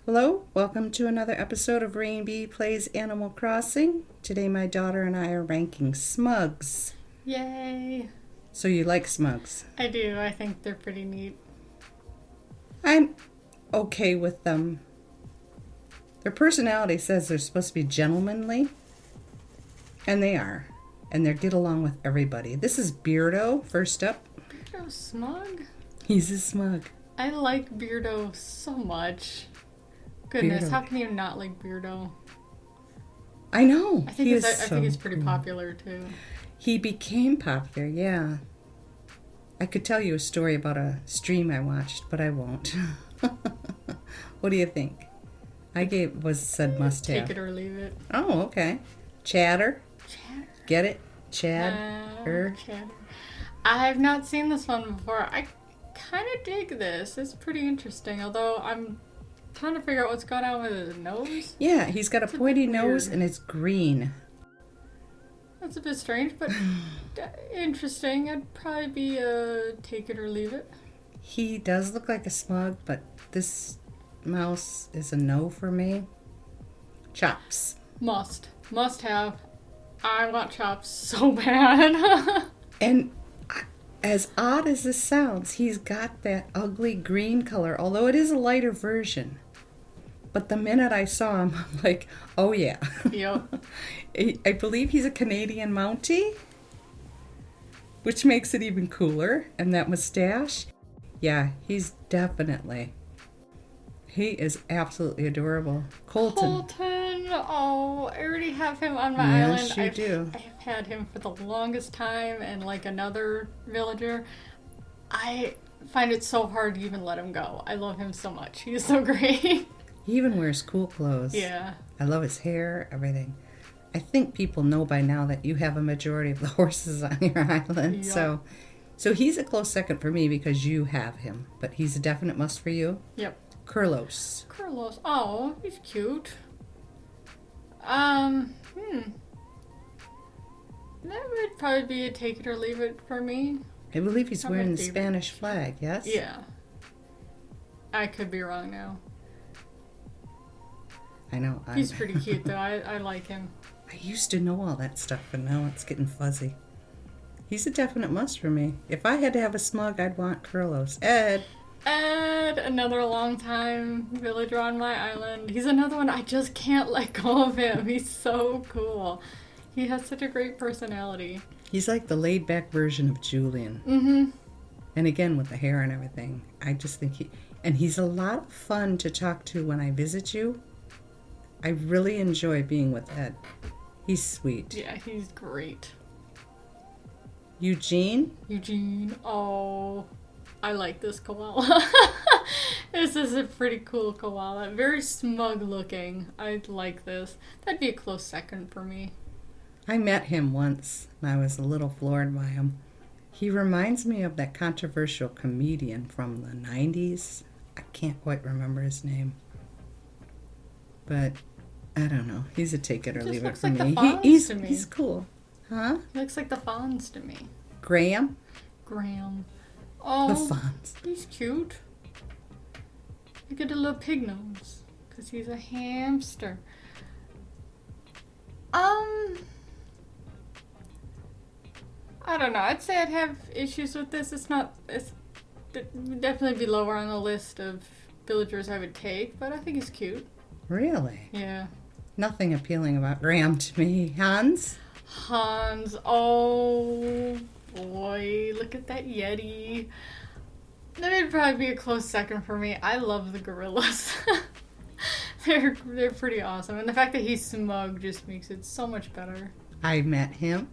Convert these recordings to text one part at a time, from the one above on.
Hello, welcome to another episode of Raine B Plays Animal Crossing. Today my daughter and I are ranking Smugs. Yay! So you like Smugs? I do. I think they're pretty neat. I'm okay with them. Their personality says they're supposed to be gentlemanly, and they are. And they get along with everybody. This is Beardo, first up. Beardo Smug? He's a Smug. I like Beardo so much. Goodness, Beardo. how can you not like Beardo? I know. I think he's pretty popular too. He became popular, yeah. I could tell you a story about a stream I watched, but I won't. What do you think? Said must have. Take it or leave it. Oh, okay. Chatter. Chatter. Get it? Chad. Chatter. I have not seen this one before. I kind of dig this. It's pretty interesting, although I'm trying to figure out what's going on with his nose. Yeah, he's got a pointy nose weird. and it's green. That's a bit strange, but interesting. I'd probably be take it or leave it. He does look like a Smug, but this mouse is a no for me. Chops. Must have. I want chops so bad. And as odd as this sounds, he's got that ugly green color, although it is a lighter version. But the minute I saw him, I'm like, oh yeah. Yep. I believe he's a Canadian Mountie, which makes it even cooler. And that mustache, yeah, he is absolutely adorable. Colton, oh, I already have him on my island. Yes, you do. I have had him for the longest time, and like another villager, I find it so hard to even let him go. I love him so much. He's so great. He even wears cool clothes. Yeah. I love his hair, everything. I think people know by now that you have a majority of the horses on your island. Yep. So he's a close second for me because you have him. But he's a definite must for you. Yep. Curlos. Oh, he's cute. That would probably be a take it or leave it for me. I believe he's Not wearing my the favorite. Spanish flag, yes? Yeah. I could be wrong now. I know. He's pretty cute though. I like him. I used to know all that stuff, but now it's getting fuzzy. He's a definite must for me. If I had to have a Smug, I'd want Curlos. Ed. Ed, another long-time villager on my island. He's another one I just can't let go of him. He's so cool. He has such a great personality. He's like the laid-back version of Julian. Mm-hmm. And again, with the hair and everything. I just think he's a lot of fun to talk to when I visit you. I really enjoy being with Ed. He's sweet. Yeah, he's great. Eugene? Oh, I like this koala. This is a pretty cool koala. Very smug looking. I like this. That'd be a close second for me. I met him once, and I was a little floored by him. He reminds me of that controversial comedian from the 90s. I can't quite remember his name. But, I don't know. He's a take it or leave it looks for like the me. Fonz to me. He's cool. Huh? He looks like the Fonz to me. Graham? Graham. The Oh, Fonz. he's cute. Look at a little pig nose. Because he's a hamster. I don't know. I'd say I'd have issues with this. It would definitely be lower on the list of villagers I would take, but I think he's cute. Really? Yeah. Nothing appealing about Graham to me. Hans? Oh boy, look at that Yeti. That would probably be a close second for me. I love the gorillas. They're pretty awesome. And the fact that he's smug just makes it so much better. I met him.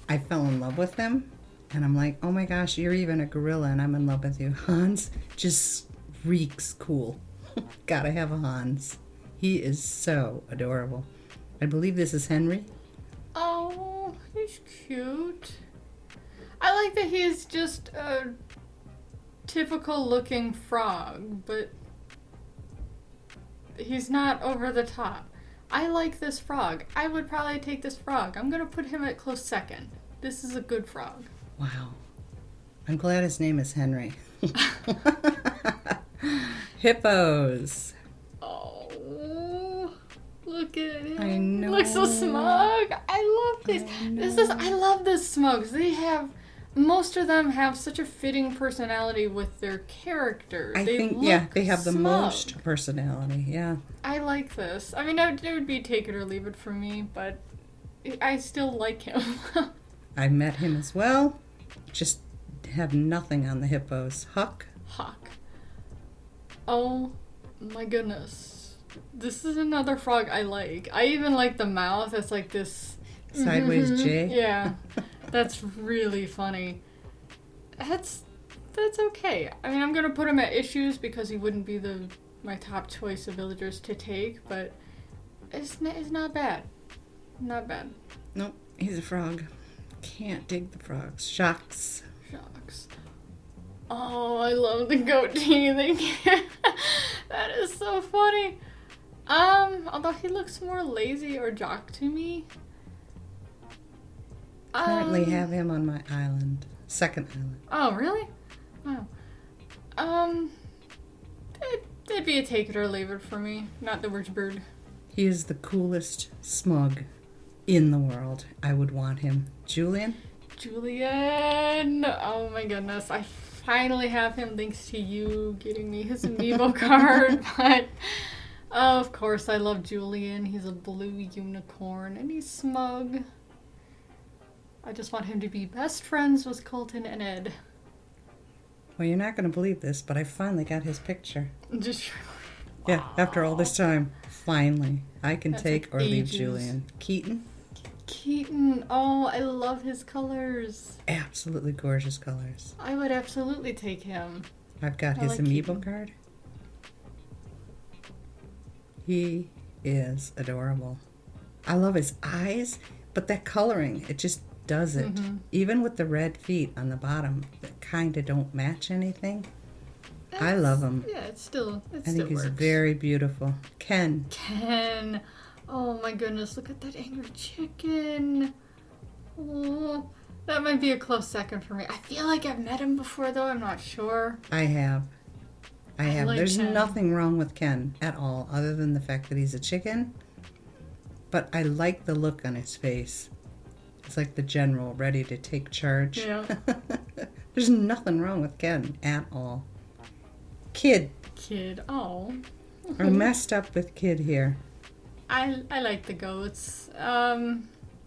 I fell in love with him. And I'm like, oh my gosh, you're even a gorilla and I'm in love with you. Hans just reeks cool. Gotta have a Hans. He is so adorable. I believe this is Henry. Oh, he's cute. I like that he's just a typical looking frog, but he's not over the top. I like this frog. I would probably take this frog. I'm gonna put him at close second. This is a good frog. Wow. I'm glad his name is Henry. Hippos. Oh, Look at him. I know. He looks so smug. I love these. I love the Smugs. Most of them have such a fitting personality with their characters. I think they have the most personality. Yeah. I like this. I mean, it would be take it or leave it for me, but I still like him. I met him as well. Just have nothing on the hippos. Huck. Oh my goodness. This is another frog I like. I even like the mouth. It's like this Sideways J. Yeah. That's really funny. That's okay. I mean, I'm gonna put him at issues because he wouldn't be my top choice of villagers to take, but it's not bad. Not bad. Nope, he's a frog. Can't dig the frogs. Shocks. Oh, I love the goatee. That is so funny. Although he looks more lazy or jock to me. Currently have him on my island. Second island. Oh, really? Wow. It'd be a take it or leave it for me. Not the worst bird. He is the coolest smug in the world. I would want him. Julian? Oh my goodness. I finally have him thanks to you getting me his amiibo card. But of course I love Julian. He's a blue unicorn and he's smug. I just want him to be best friends with Colton and Ed. Well, you're not going to believe this, but I finally got his picture. Just yeah, after all this time, finally. I can take or leave ages. Julian. Keaton? Oh, I love his colors. Absolutely gorgeous colors. I would absolutely take him. I've got his amiibo card. He is adorable. I love his eyes, but that coloring, it just does it. Even with the red feet on the bottom that kind of don't match anything. I love him. Yeah, I think he's very beautiful. Ken. Oh my goodness, look at that angry chicken. Oh, that might be a close second for me. I feel like I've met him before though, I'm not sure. I have. Like There's Ken. nothing wrong with Ken at all, other than the fact that he's a chicken. But I like the look on his face. It's like the general ready to take charge. Yeah. There's nothing wrong with Ken at all. Kid. Oh. I messed up with Kid here. I like the goats.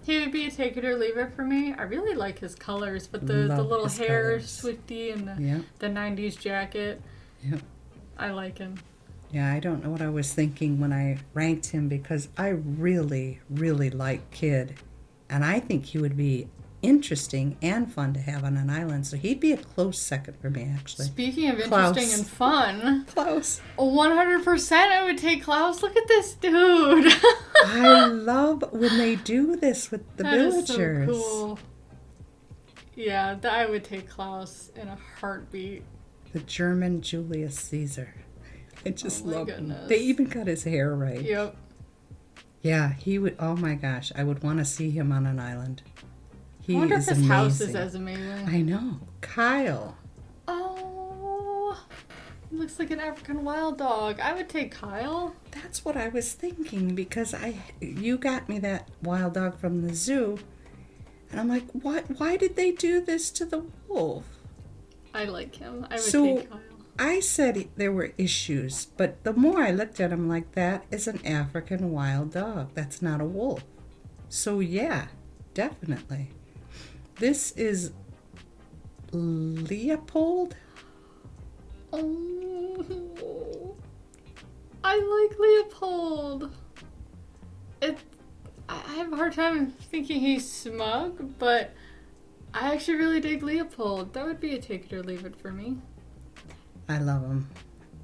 He would be a take it or leave it for me. I really like his colors, but the little his hair colors. Swifty and the 90s jacket. Yep. I like him. Yeah, I don't know what I was thinking when I ranked him because I really, really like Kid. And I think he would be interesting and fun to have on an island. So he'd be a close second for me, actually. Speaking of Klaus. interesting and fun, Klaus. 100% I would take Klaus. Look at this dude. I love when they do this with the That is villagers. so cool. Yeah, I would take Klaus in a heartbeat. The German Julius Caesar. I just love him. goodness. They even got his hair right. Yep. Yeah, he would. Oh my gosh, I would want to see him on an island. He I wonder is if his amazing. house is as amazing. I know. Kyle. Oh, he looks like an African wild dog. I would take Kyle. That's what I was thinking because you got me that wild dog from the zoo, and I'm like, what? Why did they do this to the wolf? I like him. I would So- take Kyle. I said there were issues, but the more I looked at him, like, that is an African wild dog. That's not a wolf. So yeah, definitely. This is Leopold. Oh, I like Leopold. I have a hard time thinking he's smug, but I actually really dig Leopold. That would be a take it or leave it for me. I love him.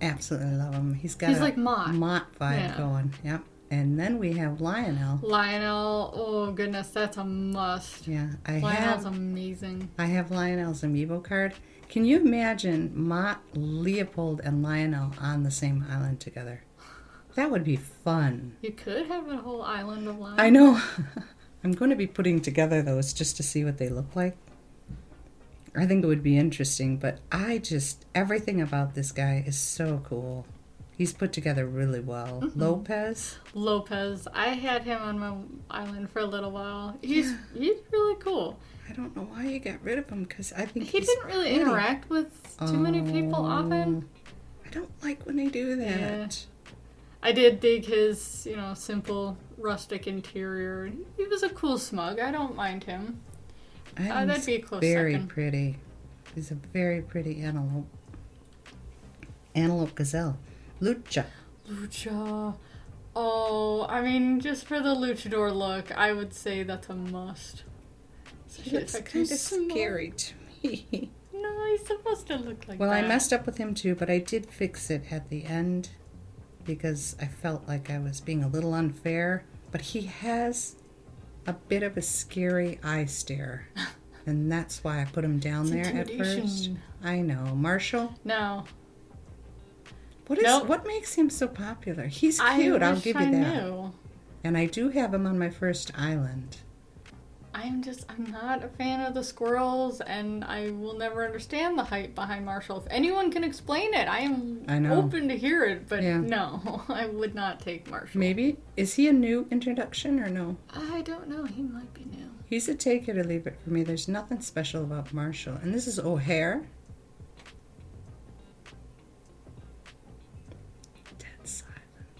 Absolutely love him. He's got He's a like Mott. Mott vibe Yeah. going. Yep. And then we have Lionel. Lionel, oh goodness, that's a must. Yeah, Lionel's amazing. I have Lionel's amiibo card. Can you imagine Mott, Leopold, and Lionel on the same island together? That would be fun. You could have a whole island of Lionel. I know. I'm going to be putting together those just to see what they look like. I think it would be interesting, but everything about this guy is so cool. He's put together really well. Mm-hmm. Lopez. I had him on my island for a little while. He's really cool. I don't know why you got rid of him, because I think he didn't really interact with too many people often. I don't like when they do that. Yeah. I did dig his, simple rustic interior. He was a cool smug. I don't mind him. That'd be a close very second. Pretty. He's a very pretty antelope. Antelope gazelle. Lucha. Oh, I mean, just for the luchador look, I would say that's a must. He looks kind of scary to me. No, he's supposed to look like that. Well, I messed up with him too, but I did fix it at the end because I felt like I was being a little unfair. But he has a bit of a scary eye stare. And that's why I put him down there at first. I know. Marshall? No. What makes him so popular? He's cute, I'll give you that. Knew. And I do have him on my first island. I'm not a fan of the squirrels, and I will never understand the hype behind Marshall. If anyone can explain it, I am open to hear it, but no, I would not take Marshall. Maybe. Is he a new introduction or no? I don't know. He might be new. He's a take it or leave it for me. There's nothing special about Marshall. And this is O'Hare.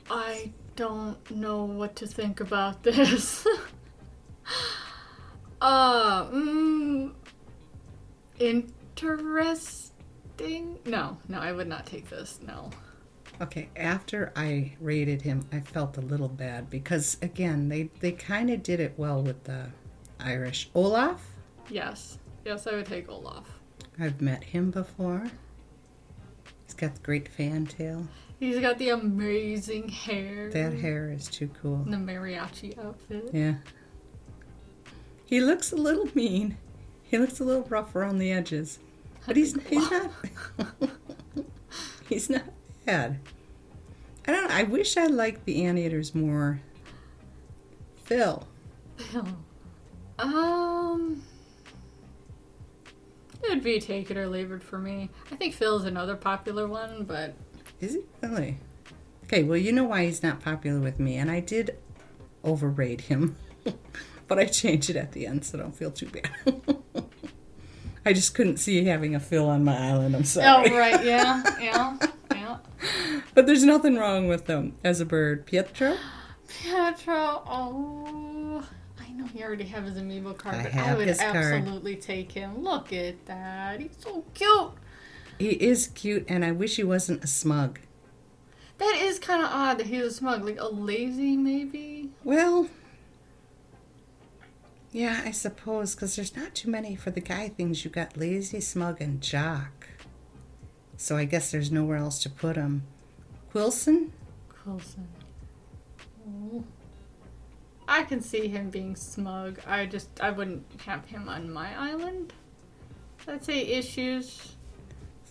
I don't know what to think about this. Interesting? No, I would not take this, no. Okay, after I rated him, I felt a little bad because, again, they kind of did it well with the Irish. Olaf? Yes, I would take Olaf. I've met him before. He's got the great fantail. He's got the amazing hair. That hair is too cool. And the mariachi outfit. Yeah. He looks a little mean. He looks a little rough around the edges. But he's not he's not bad. I don't know. I wish I liked the anteaters more. Phil. It would be take it or leave it for me. I think Phil's another popular one, but... Is he really? Okay, well, you know why he's not popular with me, and I did overrate him. But I changed it at the end, so don't feel too bad. I just couldn't see having a Phil on my island, I'm sorry. Oh, right, yeah. But there's nothing wrong with them as a bird. Pietro, oh... I know he already has his amiibo card, but I would absolutely take him. Look at that. He's so cute. He is cute, and I wish he wasn't a smug. That is kind of odd that he's a smug. Like a lazy, maybe? Well, yeah, I suppose, because there's not too many for the guy things. You got lazy, smug, and jock. So I guess there's nowhere else to put him. Quilson? Oh. I can see him being smug. I wouldn't have him on my island. I'd say issues.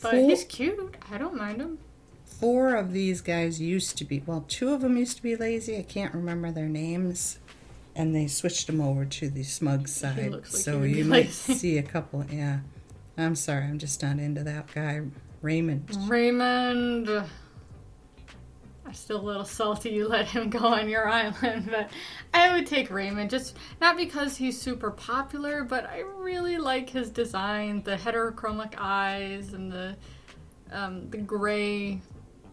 But he's cute. I don't mind him. 4 of these guys used to be, 2 of them used to be lazy. I can't remember their names. And they switched them over to the smug side. He looks like so you might see a couple, yeah. I'm sorry, I'm just not into that guy. Raymond. I'm still a little salty you let him go on your island, but I would take Raymond. Just not because he's super popular, but I really like his design, the heterochromic eyes and the gray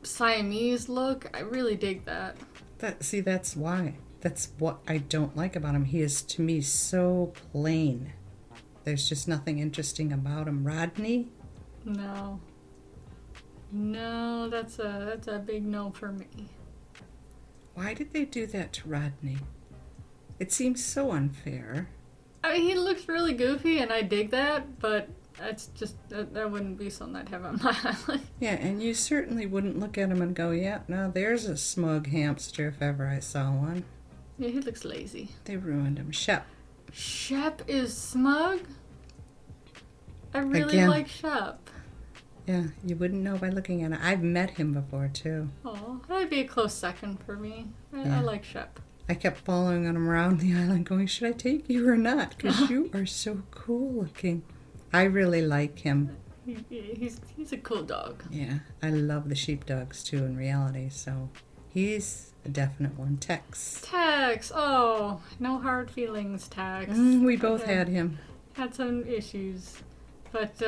Siamese look. I really dig that. That's why. That's what I don't like about him. He is, to me, so plain. There's just nothing interesting about him. Rodney? No, that's a big no for me. Why did they do that to Rodney? It seems so unfair. I mean, he looks really goofy, and I dig that, but that's just, that wouldn't be something I'd have on my island. Yeah, and you certainly wouldn't look at him and go, yeah, no, there's a smug hamster if ever I saw one. Yeah, he looks lazy. They ruined him. Shep is smug? I really like Shep. Yeah, you wouldn't know by looking at it. I've met him before, too. Oh, that'd be a close second for me. I like Shep. I kept following him around the island going, should I take you or not? Because you are so cool looking. I really like him. He's a cool dog. Yeah, I love the sheepdogs too in reality, so he's a definite one. Tex. Tex. Oh, no hard feelings, Tex. We both had him. Had some issues, but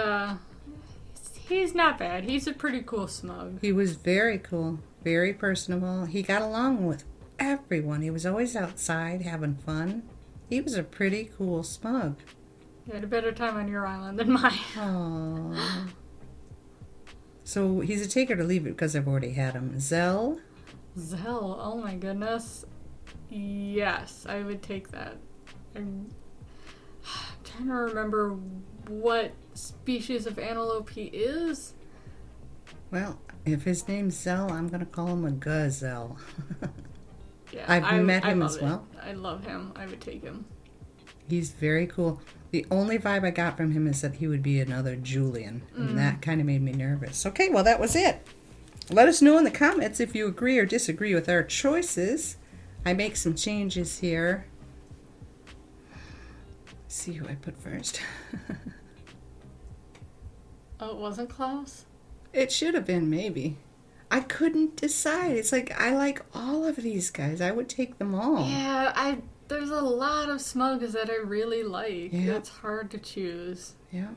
he's not bad. He's a pretty cool smug. He was very cool, very personable. He got along with everyone. He was always outside having fun. He was a pretty cool smug. You had a better time on your island than mine. Aww. So he's a take it or leave it because I've already had him. Zell? Zell, oh my goodness. Yes, I would take that. I'm trying to remember what species of antelope he is. Well, if his name's Zell, I'm going to call him a gazelle. Yeah, I've met him as well. I love him. I would take him. He's very cool. The only vibe I got from him is that he would be another Julian, and that kind of made me nervous. Okay, well, that was it. Let us know in the comments if you agree or disagree with our choices. I make some changes here. Let's see who I put first. Oh, it wasn't Klaus? It should have been, maybe. I couldn't decide. It's like, I like all of these guys. I would take them all. Yeah, there's a lot of Smugs that I really like. Yeah. It's hard to choose. Yeah.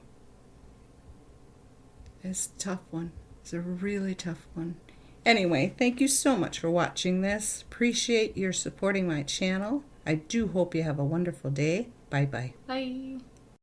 It's a tough one. It's a really tough one. Anyway, thank you so much for watching this. Appreciate your supporting my channel. I do hope you have a wonderful day. Bye-bye. Bye.